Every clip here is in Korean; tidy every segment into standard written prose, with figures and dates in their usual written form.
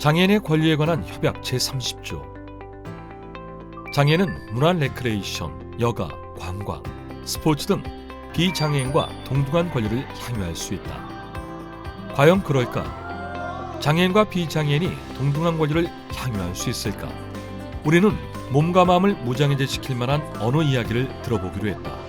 장애인의 권리에 관한 협약 제30조. 장애는 문화 레크레이션, 여가, 관광, 스포츠 등 비장애인과 동등한 권리를 향유할 수 있다. 과연 그럴까? 장애인과 비장애인이 동등한 권리를 향유할 수 있을까? 우리는 몸과 마음을 무장해제시킬 만한 어느 이야기를 들어보기로 했다.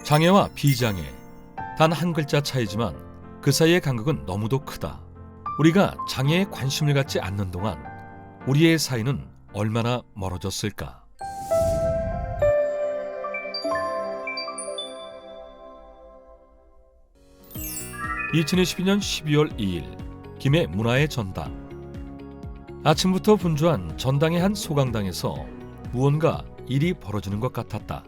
장애와 비장애, 단 한 글자 차이지만 그 사이의 간극은 너무도 크다. 우리가 장애에 관심을 갖지 않는 동안 우리의 사이는 얼마나 멀어졌을까? (2022년 12월 2일) 김해 문화의 전당. 아침부터 분주한 전당의 한 소강당에서 무언가 일이 벌어지는 것 같았다.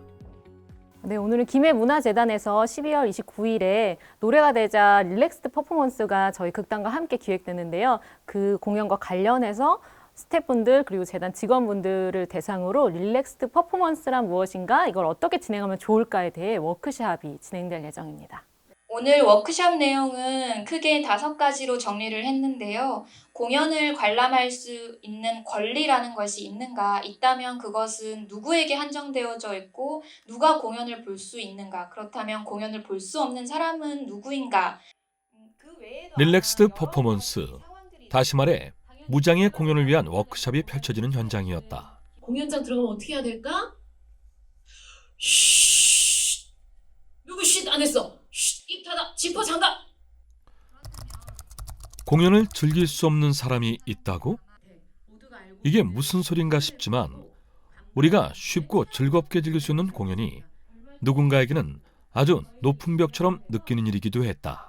네, 오늘은 김해문화재단에서 12월 29일에 노래가 되자 릴렉스드 퍼포먼스가 저희 극단과 함께 기획되는데요. 그 공연과 관련해서 스태프분들 그리고 재단 직원분들을 대상으로 릴렉스드 퍼포먼스란 무엇인가, 이걸 어떻게 진행하면 좋을까에 대해 워크숍이 진행될 예정입니다. 오늘 워크숍 내용은 크게 5가지로 정리를 했는데요. 공연을 관람할 수 있는 권리라는 것이 있는가? 있다면 그것은 누구에게 한정되어져 있고 누가 공연을 볼 수 있는가? 그렇다면 공연을 볼 수 없는 사람은 누구인가? 릴렉스드 퍼포먼스, 다시 말해 무장애 공연을 위한 워크숍이 펼쳐지는 현장이었다. 공연장 들어가면 어떻게 해야 될까? 쉿! 누구 쉿 안 했어? 쉿! 입 닫아! 지퍼 잠가! 공연을 즐길 수 없는 사람이 있다고? 이게 무슨 소린가 싶지만 우리가 쉽고 즐겁게 즐길 수 있는 공연이 누군가에게는 아주 높은 벽처럼 느끼는 일이기도 했다.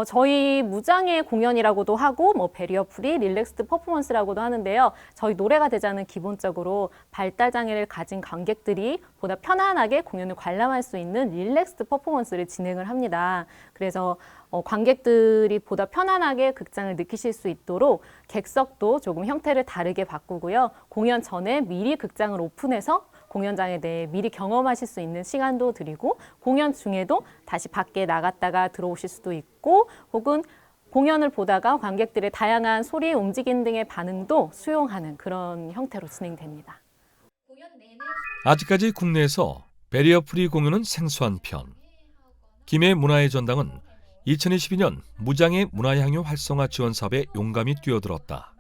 저희 무장애 공연이라고도 하고 베리어 프리, 릴렉스드 퍼포먼스라고도 하는데요. 저희 노래가 되자는 기본적으로 발달 장애를 가진 관객들이 보다 편안하게 공연을 관람할 수 있는 릴렉스드 퍼포먼스를 진행을 합니다. 그래서 관객들이 보다 편안하게 극장을 느끼실 수 있도록 객석도 조금 형태를 다르게 바꾸고요. 공연 전에 미리 극장을 오픈해서 공연장에 대해 미리 경험하실 수 있는 시간도 드리고, 공연 중에도 다시 밖에 나갔다가 들어오실 수도 있고, 혹은 공연을 보다가 관객들의 다양한 소리, 움직임 등의 반응도 수용하는 그런 형태로 진행됩니다. 아직까지 국내에서 베리어 프리 공연은 생소한 편. 김해 문화의 전당은 2022년 무장애 문화향유 활성화 지원 사업에 용감히 뛰어들었다.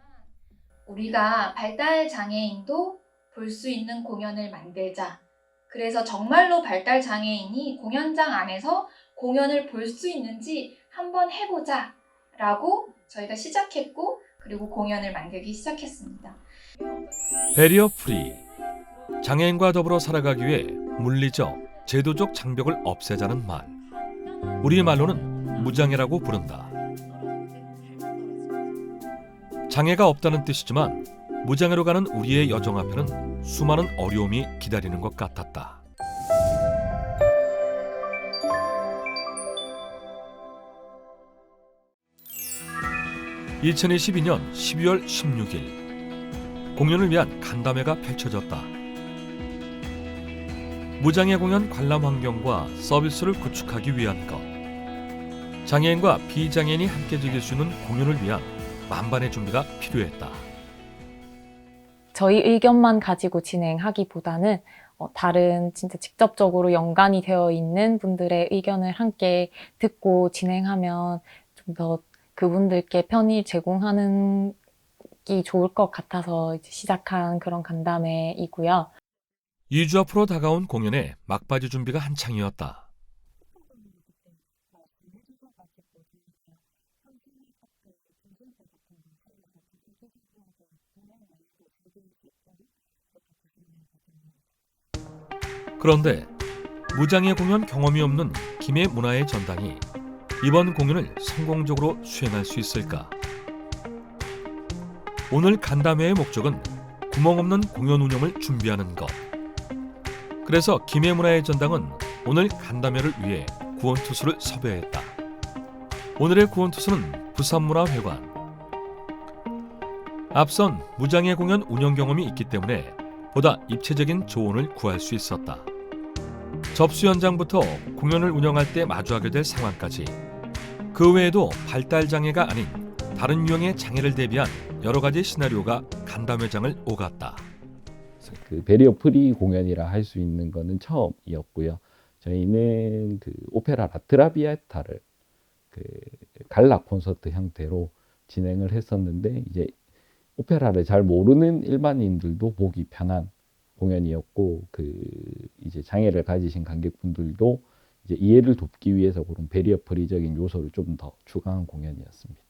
우리가 발달 장애인도 볼 수 있는 공연을 만들자. 그래서 정말로 발달 장애인이 공연장 안에서 공연을 볼 수 있는지 한번 해보자 라고 저희가 시작했고, 그리고 공연을 만들기 시작했습니다. 베리어 프리, 장애인과 더불어 살아가기 위해 물리적, 제도적 장벽을 없애자는 말. 우리말로는 무장애라고 부른다. 장애가 없다는 뜻이지만 무장애로 가는 우리의 여정 앞에는 수많은 어려움이 기다리는 것 같았다. (2022년 12월 16일) 공연을 위한 간담회가 펼쳐졌다. 무장애 공연 관람 환경과 서비스를 구축하기 위한 것, 장애인과 비장애인이 함께 즐길 수 있는 공연을 위한 만반의 준비가 필요했다. 저희 의견만 가지고 진행하기보다는 다른 진짜 직접적으로 연관이 되어 있는 분들의 의견을 함께 듣고 진행하면 좀 더 그분들께 편의 제공하는 게 좋을 것 같아서 이제 시작한 그런 간담회이고요. 2주 앞으로 다가온 공연의 막바지 준비가 한창이었다. 그런데 무장애 공연 경험이 없는 김해 문화의 전당이 이번 공연을 성공적으로 수행할 수 있을까? 오늘 간담회의 목적은 구멍 없는 공연 운영을 준비하는 것. 그래서 김해문화의 전당은 오늘 간담회를 위해 구원투수를 섭외했다. 오늘의 구원투수는 부산문화회관. 앞선 무장애 공연 운영 경험이 있기 때문에 보다 입체적인 조언을 구할 수 있었다. 접수 현장부터 공연을 운영할 때 마주하게 될 상황까지 그 외에도 발달 장애가 아닌 다른 유형의 장애를 대비한 여러 가지 시나리오가 간담회장을 오갔다. 그 베리어 프리 공연이라 할 수 있는 거는 처음이었고요. 저희는 그 오페라 라트라비에타를 그 갈라 콘서트 형태로 진행을 했었는데 이제 오페라를 잘 모르는 일반인들도 보기 편한 공연이었고 그 이제 장애를 가지신 관객분들도 이제 이해를 돕기 위해서 그런 베리어 프리적인 요소를 좀 더 추가한 공연이었습니다.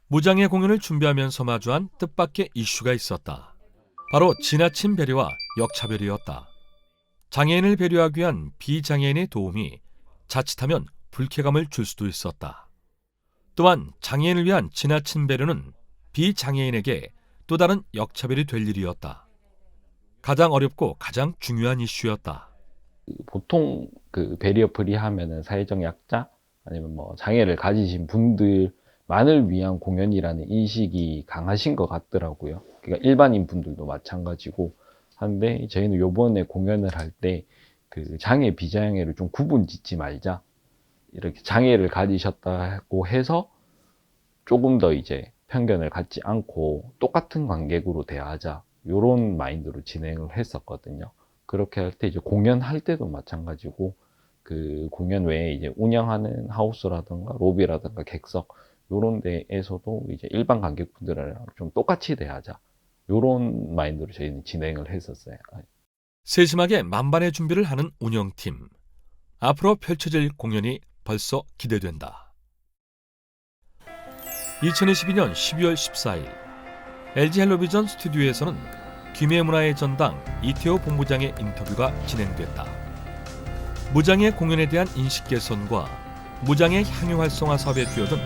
무장애 공연을 준비하면서 마주한 뜻밖의 이슈가 있었다. 바로 지나친 배려와 역차별이었다. 장애인을 배려하기 위한 비장애인의 도움이 자칫하면 불쾌감을 줄 수도 있었다. 또한 장애인을 위한 지나친 배려는 비장애인에게 또 다른 역차별이 될 일이었다. 가장 어렵고 가장 중요한 이슈였다. 보통 그 베리어 프리 하면은 사회적 약자 아니면 뭐 장애를 가지신 분들만을 위한 공연이라는 인식이 강하신 것 같더라고요. 그러니까 일반인 분들도 마찬가지고 한데 저희는 요번에 공연을 할 때 그 장애 비장애를 좀 구분 짓지 말자. 이렇게 장애를 가지셨다고 해서 조금 더 이제 편견을 갖지 않고 똑같은 관객으로 대하자. 요런 마인드로 진행을 했었거든요. 그렇게 할 때 이제 공연할 때도 마찬가지고 그 공연 외에 이제 운영하는 하우스라든가 로비라든가 객석 요런 데에서도 이제 일반 관객분들이랑 좀 똑같이 대하자. 요런 마인드로 저희는 진행을 했었어요. 세심하게 만반의 준비를 하는 운영팀. 앞으로 펼쳐질 공연이 벌써 기대된다. 2022년 12월 14일 LG 헬로비전 스튜디오에서는 김해문화의 전당 이태호 본부장의 인터뷰가 진행됐다. 무장애 공연에 대한 인식 개선과 무장애 향유 활성화 사업에 뛰어든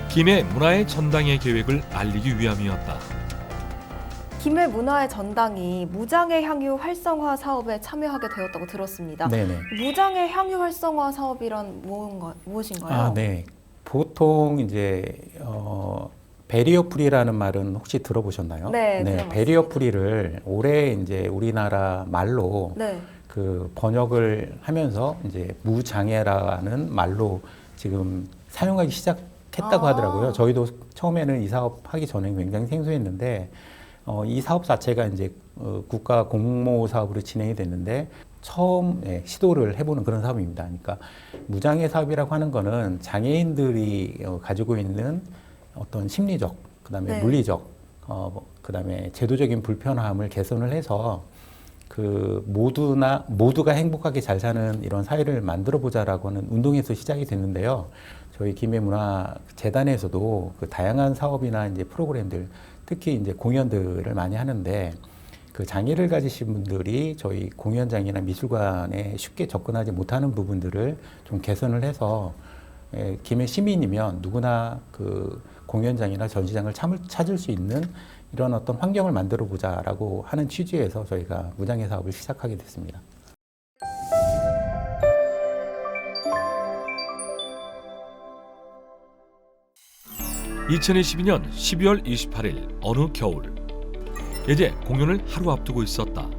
김해문화의 전당의 계획을 알리기 위함이었다. 김해문화의 전당이 무장애 향유 활성화 사업에 참여하게 되었다고 들었습니다. 네네. 무장애 향유 활성화 사업이란 무엇인가요? 아, 네. 보통 이제 베리어 프리라는 말은 혹시 들어보셨나요? 네, 들어봤습니다. 베리어 프리를 올해 이제 우리나라 말로 네. 그 번역을 하면서 이제 무장애라는 말로 지금 사용하기 시작했다고 하더라고요. 저희도 처음에는 이 사업 하기 전에 굉장히 생소했는데 이 사업 자체가 이제 국가 공모 사업으로 진행이 됐는데 처음 시도를 해보는 그런 사업입니다. 그러니까 무장애 사업이라고 하는 거는 장애인들이 가지고 있는 어떤 심리적, 그다음에 네. 물리적, 그다음에 제도적인 불편함을 개선을 해서 그 모두가 행복하게 잘 사는 이런 사회를 만들어 보자라고 하는 운동에서 시작이 됐는데요. 저희 김해문화재단에서도 그 다양한 사업이나 이제 프로그램들, 특히 이제 공연들을 많이 하는데 그 장애를 가지신 분들이 저희 공연장이나 미술관에 쉽게 접근하지 못하는 부분들을 좀 개선을 해서 김해 시민이면 누구나 그 공연장이나 전시장을 찾을 수 있는 이런 어떤 환경을 만들어 보자라고 하는 취지에서 저희가 무장애 사업을 시작하게 됐습니다. (2022년 12월 28일) 어느 겨울 이제 공연을 하루 앞두고 있었다.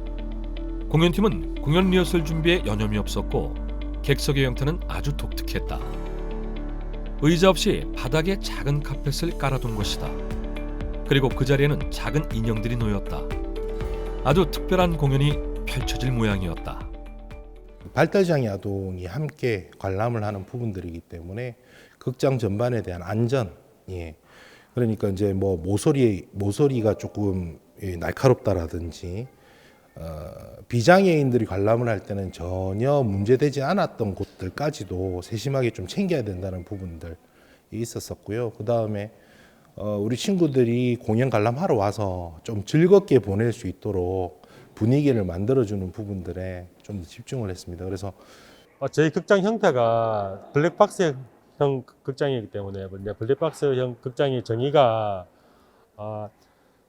공연팀은 공연 리허설 준비에 여념이 없었고 객석의 형태는 아주 독특했다. 의자 없이 바닥에 작은 카펫을 깔아둔 것이다. 그리고 그 자리에는 작은 인형들이 놓였다. 아주 특별한 공연이 펼쳐질 모양이었다. 발달장애 아동이 함께 관람을 하는 부분들이기 때문에 극장 전반에 대한 안전, 그러니까 이제 뭐 모서리가 조금 날카롭다라든지 비장애인들이 관람을 할 때는 전혀 문제되지 않았던 곳들까지도 세심하게 좀 챙겨야 된다는 부분들이 있었었고요. 그 다음에 우리 친구들이 공연 관람하러 와서 좀 즐겁게 보낼 수 있도록 분위기를 만들어주는 부분들에 좀 더 집중을 했습니다. 그래서 저희 극장 형태가 블랙박스 블랙박스형 극장이기 때문에 이제 블랙박스형 극장의 정의가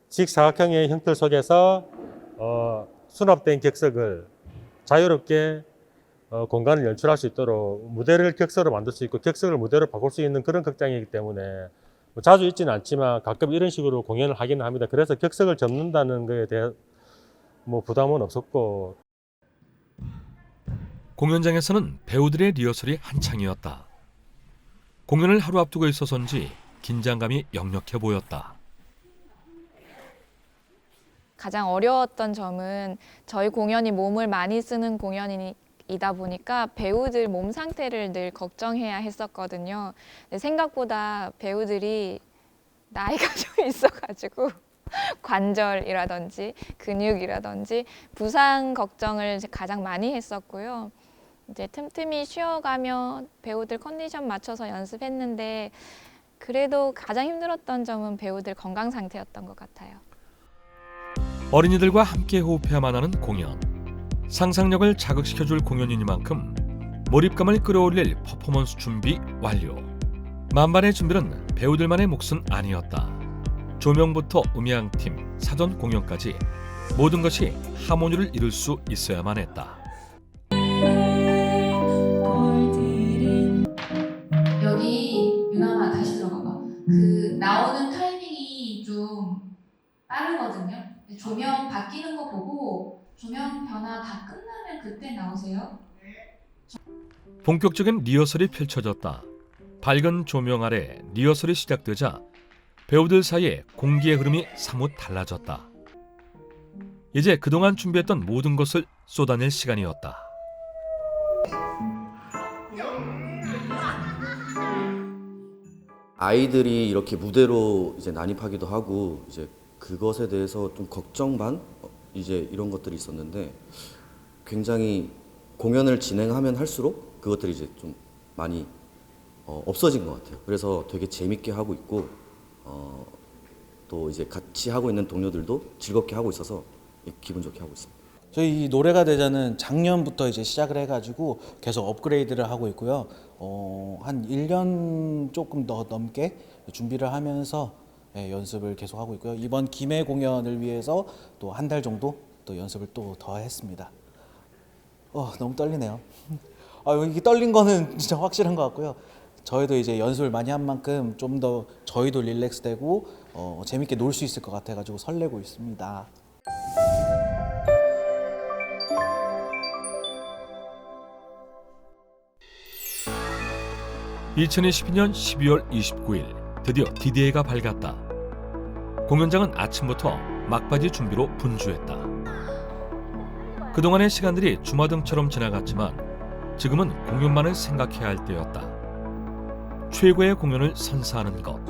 직사각형의 형태 속에서 수납된 격석을 자유롭게 공간을 연출할 수 있도록 무대를 격석으로 만들 수 있고 격석을 무대로 바꿀 수 있는 그런 극장이기 때문에 자주 있지는 않지만 가끔 이런 식으로 공연을 하기는 합니다. 그래서 격석을 접는다는 것에 대해 부담은 없었고. 공연장에서는 배우들의 리허설이 한창이었다. 공연을 하루 앞두고 있어서인지 긴장감이 역력해 보였다. 가장 어려웠던 점은 저희 공연이 몸을 많이 쓰는 공연이다 보니까 배우들 몸 상태를 늘 걱정해야 했었거든요. 근데 생각보다 배우들이 나이가 좀 있어가지고 관절이라든지 근육이라든지 부상 걱정을 가장 많이 했었고요. 이제 틈틈이 쉬어가며 배우들 컨디션 맞춰서 연습했는데 그래도 가장 힘들었던 점은 배우들 건강 상태였던 것 같아요. 어린이들과 함께 호흡해야만 하는 공연. 상상력을 자극시켜줄 공연이니만큼 몰입감을 끌어올릴 퍼포먼스 준비 완료. 만반의 준비는 배우들만의 몫은 아니었다. 조명부터 음향팀, 사전 공연까지 모든 것이 하모니를 이룰 수 있어야만 했다. 여기 유나마 다시 들어가봐. 그 나오는 타이밍이 좀 빠르거든요. 조명 바뀌는 거 보고 조명 변화 다 끝나면 그때 나오세요. 본격적인 리허설이 펼쳐졌다. 밝은 조명 아래 리허설이 시작되자 배우들 사이에 공기의 흐름이 사뭇 달라졌다. 이제 그동안 준비했던 모든 것을 쏟아낼 시간이었다. 아이들이 이렇게 무대로 이제 난입하기도 하고 이제 그것에 대해서 좀 걱정 반 이제 이런 것들이 있었는데 굉장히 공연을 진행하면 할수록 그것들이 이제 좀 많이 없어진 것 같아요. 그래서 되게 재밌게 하고 있고 또 이제 같이 하고 있는 동료들도 즐겁게 하고 있어서 기분 좋게 하고 있습니다. 저희 이 노래가 되자는 작년부터 이제 시작을 해가지고 계속 업그레이드를 하고 있고요. 한 1년 조금 더 넘게 준비를 하면서 연습을 계속 하고 있고요. 이번 김해 공연을 위해서 또 한 달 정도 또 연습을 또 더 했습니다. 너무 떨리네요. 이게 떨린 거는 진짜 확실한 것 같고요. 저희도 이제 연습을 많이 한 만큼 좀 더 저희도 릴렉스되고 재밌게 놀 수 있을 것 같아가지고 설레고 있습니다. (2022년 12월 29일) 드디어 D-Day가 밝았다. 공연장은 아침부터 막바지 준비로 분주했다. 그동안의 시간들이 주마등처럼 지나갔지만 지금은 공연만을 생각해야 할 때였다. 최고의 공연을 선사하는 것,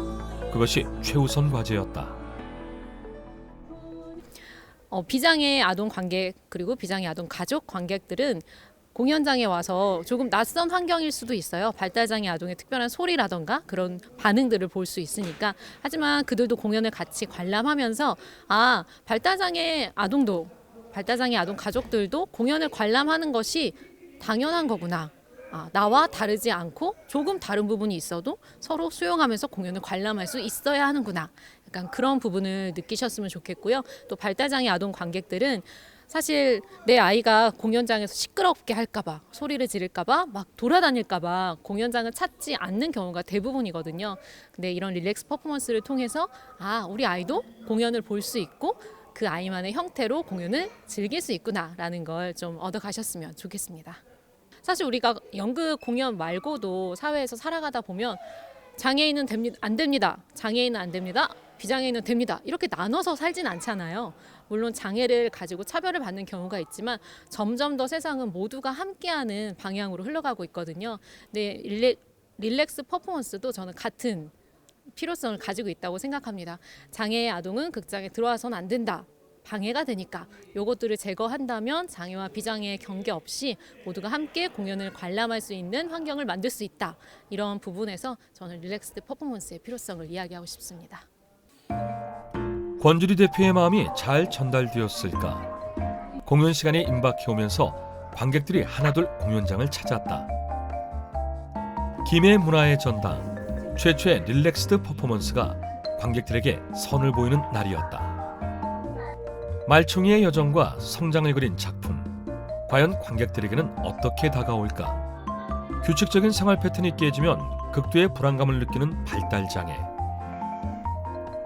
그것이 최우선 과제였다. 비장의 아동 관객 그리고 비장의 아동 가족 관객들은 공연장에 와서 조금 낯선 환경일 수도 있어요. 발달장애 아동의 특별한 소리라던가 그런 반응들을 볼 수 있으니까. 하지만 그들도 공연을 같이 관람하면서 발달장애 아동도, 발달장애 아동 가족들도 공연을 관람하는 것이 당연한 거구나. 나와 다르지 않고 조금 다른 부분이 있어도 서로 수용하면서 공연을 관람할 수 있어야 하는구나. 약간 그런 부분을 느끼셨으면 좋겠고요. 또 발달장애 아동 관객들은 사실 내 아이가 공연장에서 시끄럽게 할까봐, 소리를 지를까봐, 막 돌아다닐까봐 공연장을 찾지 않는 경우가 대부분이거든요. 근데 이런 릴렉스 퍼포먼스를 통해서 우리 아이도 공연을 볼 수 있고 그 아이만의 형태로 공연을 즐길 수 있구나라는 걸 좀 얻어가셨으면 좋겠습니다. 사실 우리가 연극 공연 말고도 사회에서 살아가다 보면 장애인은 안 됩니다. 장애인은 안 됩니다. 비장애인은 됩니다. 이렇게 나눠서 살진 않잖아요. 물론 장애를 가지고 차별을 받는 경우가 있지만 점점 더 세상은 모두가 함께하는 방향으로 흘러가고 있거든요. 근데 릴렉스 퍼포먼스도 저는 같은 필요성을 가지고 있다고 생각합니다. 장애의 아동은 극장에 들어와서는 안 된다. 방해가 되니까 요것들을 제거한다면 장애와 비장애에 경계없이 모두가 함께 공연을 관람할 수 있는 환경을 만들 수 있다. 이런 부분에서 저는 릴렉스드 퍼포먼스의 필요성을 이야기하고 싶습니다. 권주리 대표의 마음이 잘 전달되었을까? 공연 시간이 임박해오면서 관객들이 하나둘 공연장을 찾았다. 김해 문화의 전당, 최초의 릴렉스드 퍼포먼스가 관객들에게 선을 보이는 날이었다. 말총이의 여정과 성장을 그린 작품, 과연 관객들에게는 어떻게 다가올까? 규칙적인 생활 패턴이 깨지면 극도의 불안감을 느끼는 발달장애.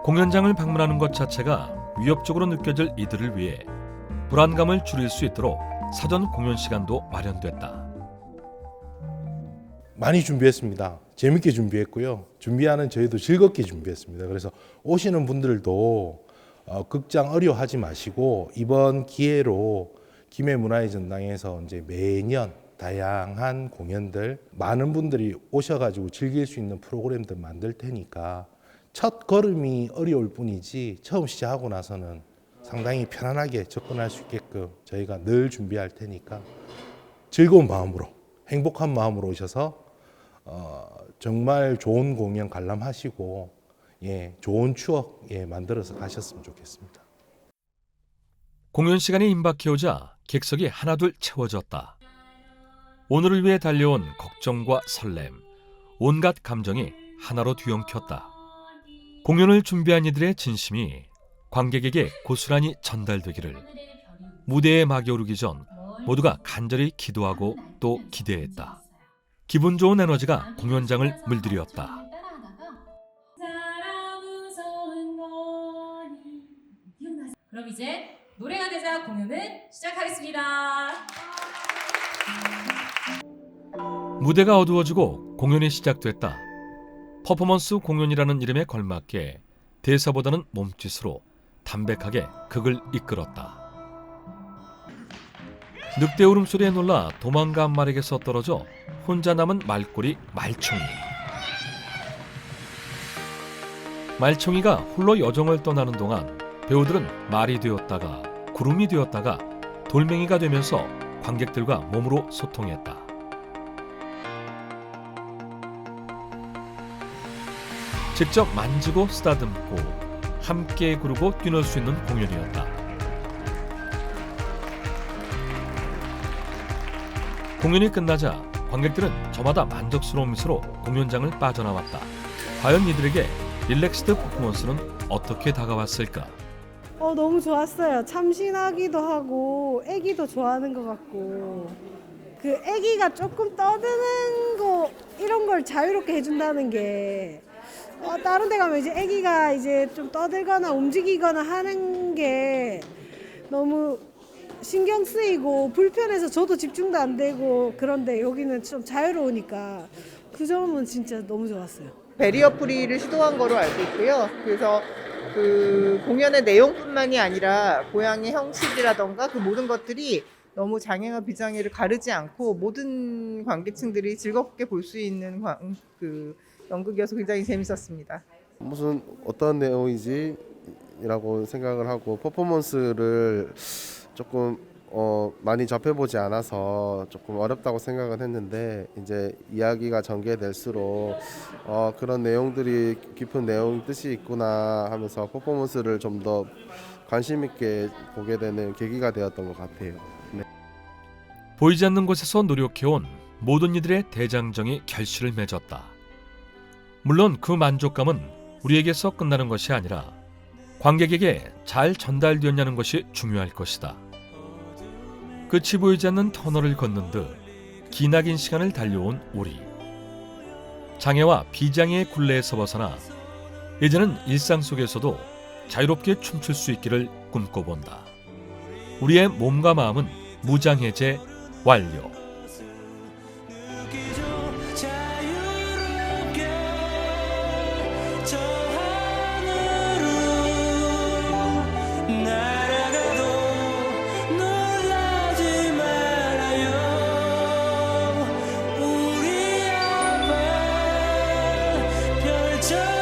공연장을 방문하는 것 자체가 위협적으로 느껴질 이들을 위해 불안감을 줄일 수 있도록 사전 공연 시간도 마련됐다. 많이 준비했습니다. 재밌게 준비했고요. 준비하는 저희도 즐겁게 준비했습니다. 그래서 오시는 분들도 극장 어려워하지 마시고 이번 기회로 김해 문화의 전당에서 이제 매년 다양한 공연들 많은 분들이 오셔가지고 즐길 수 있는 프로그램들 만들 테니까 첫 걸음이 어려울 뿐이지 처음 시작하고 나서는 상당히 편안하게 접근할 수 있게끔 저희가 늘 준비할 테니까 즐거운 마음으로 행복한 마음으로 오셔서 정말 좋은 공연 관람하시고 좋은 추억 만들어서 가셨으면 좋겠습니다. 공연 시간이 임박해오자 객석이 하나둘 채워졌다. 오늘을 위해 달려온 걱정과 설렘, 온갖 감정이 하나로 뒤엉켰다. 공연을 준비한 이들의 진심이 관객에게 고스란히 전달되기를 무대에 막이 오르기 전 모두가 간절히 기도하고 또 기대했다. 기분 좋은 에너지가 공연장을 물들였다. 그럼 이제 노래가 되자 공연을 시작하겠습니다. 무대가 어두워지고 공연이 시작됐다. 퍼포먼스 공연이라는 이름에 걸맞게 대사보다는 몸짓으로 담백하게 극을 이끌었다. 늑대 울음소리에 놀라 도망간 말에게서 떨어져 혼자 남은 말꼬리 말총이. 말총이가 홀로 여정을 떠나는 동안 배우들은 말이 되었다가 구름이 되었다가 돌멩이가 되면서 관객들과 몸으로 소통했다. 직접 만지고 쓰다듬고 함께 구르고 뛰놀 수 있는 공연이었다. 공연이 끝나자 관객들은 저마다 만족스러운 미소로 공연장을 빠져나왔다. 과연 이들에게 릴렉스드 퍼포먼스는 어떻게 다가왔을까? 너무 좋았어요. 참신하기도 하고 애기도 좋아하는 것 같고 그 애기가 조금 떠드는 거 이런 걸 자유롭게 해준다는 게 다른 데 가면 이제 애기가 이제 좀 떠들거나 움직이거나 하는 게 너무 신경 쓰이고 불편해서 저도 집중도 안 되고 그런데 여기는 좀 자유로우니까 그 점은 진짜 너무 좋았어요. 베리어 프리를 시도한 거로 알고 있고요. 그래서 그 공연의 내용뿐만이 아니라 고양이 형식이라던가 그 모든 것들이 너무 장애와 비장애를 가르지 않고 모든 관계층들이 즐겁게 볼 수 있는 그 연극이어서 굉장히 재밌었습니다. 무슨 어떤 내용이지? 이라고 생각을 하고 퍼포먼스를 조금 많이 접해보지 않아서 조금 어렵다고 생각은 했는데 이제 이야기가 전개될수록 그런 내용들이 깊은 내용 뜻이 있구나 하면서 퍼포먼스를 좀 더 관심 있게 보게 되는 계기가 되었던 것 같아요. 네. 보이지 않는 곳에서 노력해온 모든 이들의 대장정이 결실을 맺었다. 물론 그 만족감은 우리에게서 끝나는 것이 아니라 관객에게 잘 전달되었냐는 것이 중요할 것이다. 끝이 보이지 않는 터널을 걷는 듯 기나긴 시간을 달려온 우리. 장애와 비장애의 굴레에서 벗어나 이제는 일상 속에서도 자유롭게 춤출 수 있기를 꿈꿔본다. 우리의 몸과 마음은 무장해제 완료. 우리 앞에 펼쳐